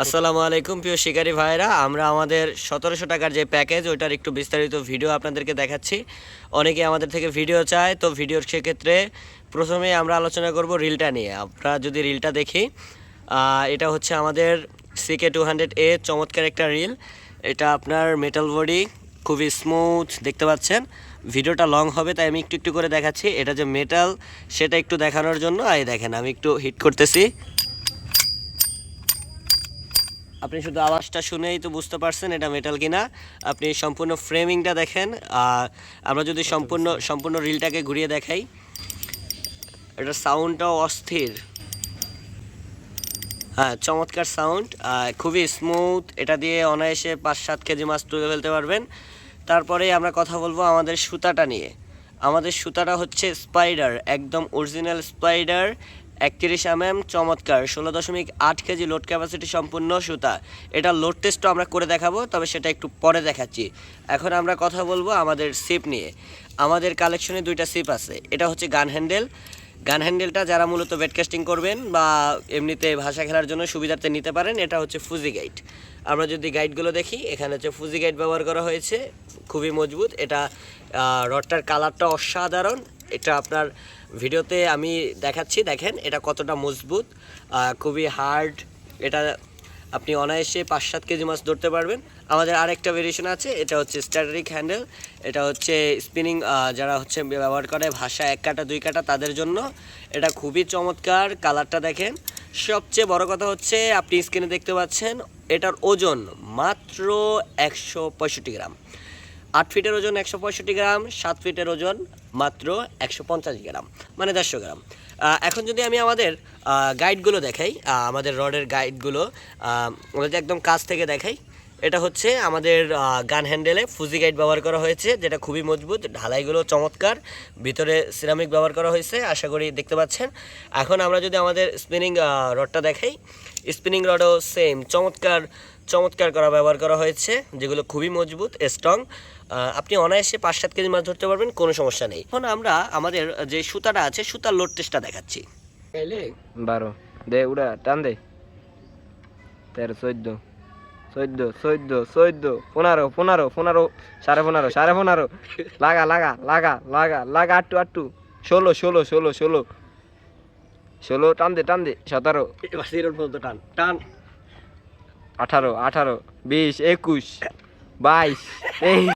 আসসালামু আলাইকুম প্রিয় শিকারী ভাইরা, আমরা আমাদের 1700 টাকার যে প্যাকেজ ওইটার একটু বিস্তারিত ভিডিও আপনাদেরকে দেখাচ্ছি। অনেকে আমাদের থেকে ভিডিও চায়, তো ভিডিওর সেক্ষেত্রে প্রথমে আমরা আলোচনা করব রিলটা নিয়ে। আমরা যদি রিলটা দেখি, এটা হচ্ছে আমাদের CK200A, চমৎকার একটা রিল। এটা আপনার মেটাল বডি, খুবই স্মুথ দেখতে পাচ্ছেন। ভিডিওটা লং হবে তাই আমি একটু একটু করে দেখাচ্ছি। এটা যে মেটাল সেটা একটু দেখানোর জন্য এই দেখেন আমি একটু হিট করতেছি। আপনি শুধু আওয়াজটা শুনেই তো বুঝতে পারছেন এটা মেটাল কিনা। আপনি সম্পূর্ণ ফ্রেমিংটা দেখেন। আমরা যদি সম্পূর্ণ রিলটাকে ঘুরিয়ে দেখাই, এটার সাউন্ডটাও অস্থির। হ্যাঁ, চমৎকার সাউন্ড, খুবই স্মুথ। এটা দিয়ে অনায়াসে 5-7 কেজি মাছ তুলে ফেলতে পারবেন। তারপরে আমরা কথা বলবো আমাদের সুতাটা নিয়ে। আমাদের সুতাটা হচ্ছে স্পাইডার, একদম অরিজিনাল স্পাইডার, 31 mm, চমৎকার 16.8 কেজি লোড ক্যাপাসিটি সম্পূর্ণ সুতা। এটা লোড টেস্টও আমরা করে দেখাবো, তবে সেটা একটু পরে দেখাচ্ছি। এখন আমরা কথা বলবো আমাদের সিপ নিয়ে। আমাদের কালেকশনে 2টা সিপ আছে। এটা হচ্ছে গান হ্যান্ডেলটা যারা মূলত ওয়েটকাস্টিং করবেন বা এমনিতে ভাষা খেলার জন্য সুবিধার্থে নিতে পারেন। এটা হচ্ছে ফুজি গাইড। আমরা যদি গাইডগুলো দেখি, এখানে হচ্ছে ফুজি গাইড ব্যবহার করা হয়েছে, খুবই মজবুত। এটা রডটার কালারটা অসাধারণ। এটা আপনার ভিডিওতে আমি দেখাচ্ছি, দেখেন এটা কতটা মজবুত, খুবই হার্ড। এটা আপনি অনায়াসে 5-7 কেজি মাছ ধরতে পারবেন। আমাদের আরেকটা ভেরিয়েশন আছে, এটা হচ্ছে স্ট্যাটিক হ্যান্ডেল। এটা হচ্ছে স্পিনিং যারা হচ্ছে ব্যবহার করে ভাষা 1 কাটা 2 কাটা তাদের জন্য। এটা খুবই চমৎকার, কালারটা দেখেন। সবচেয়ে বড় কথা হচ্ছে আপনি স্ক্রিনে দেখতে পাচ্ছেন এটার ওজন মাত্র 165 গ্রাম। 8 ফিটের ওজন 165 গ্রাম, 7 ফিটের ওজন মাত্র 150 গ্রাম, মানে 150 গ্রাম। এখন যদি আমি আমাদের গাইডগুলো দেখাই, আমাদের রডের গাইডগুলো আমাদের একদম কাছ থেকে দেখাই। এটা হচ্ছে আমাদের গান হ্যান্ডেলে ফুজি গাইড ব্যবহার করা হয়েছে, যেটা খুবই মজবুত। ঢালাইগুলো চমৎকার, ভিতরে সিরামিক ব্যবহার করা হয়েছে, আশা করি দেখতে পাচ্ছেন। এখন আমরা যদি আমাদের স্পিনিং রডটা দেখাই, স্পিনিং রডও সেম চমৎকার করা ব্যবহার করা হয়েছে, যেগুলো খুবই মজবুত, স্ট্রং। আপনি অনায়াসে 5-7 কেজি মাছ ধরতে পারবেন, কোনো সমস্যা নেই। এখন আমরা আমাদের যে সুতাটা আছে সুতার লোড টেস্টটা দেখাচ্ছি। 12 দে উড়া টান দে 13 14 14 14 14 15 15 15 15.5 15.5 লাগা লাগা লাগা লাগা লাগা 8 16 16 16 16 16 টান দে 17 টান টান 18 18 20 21 22 23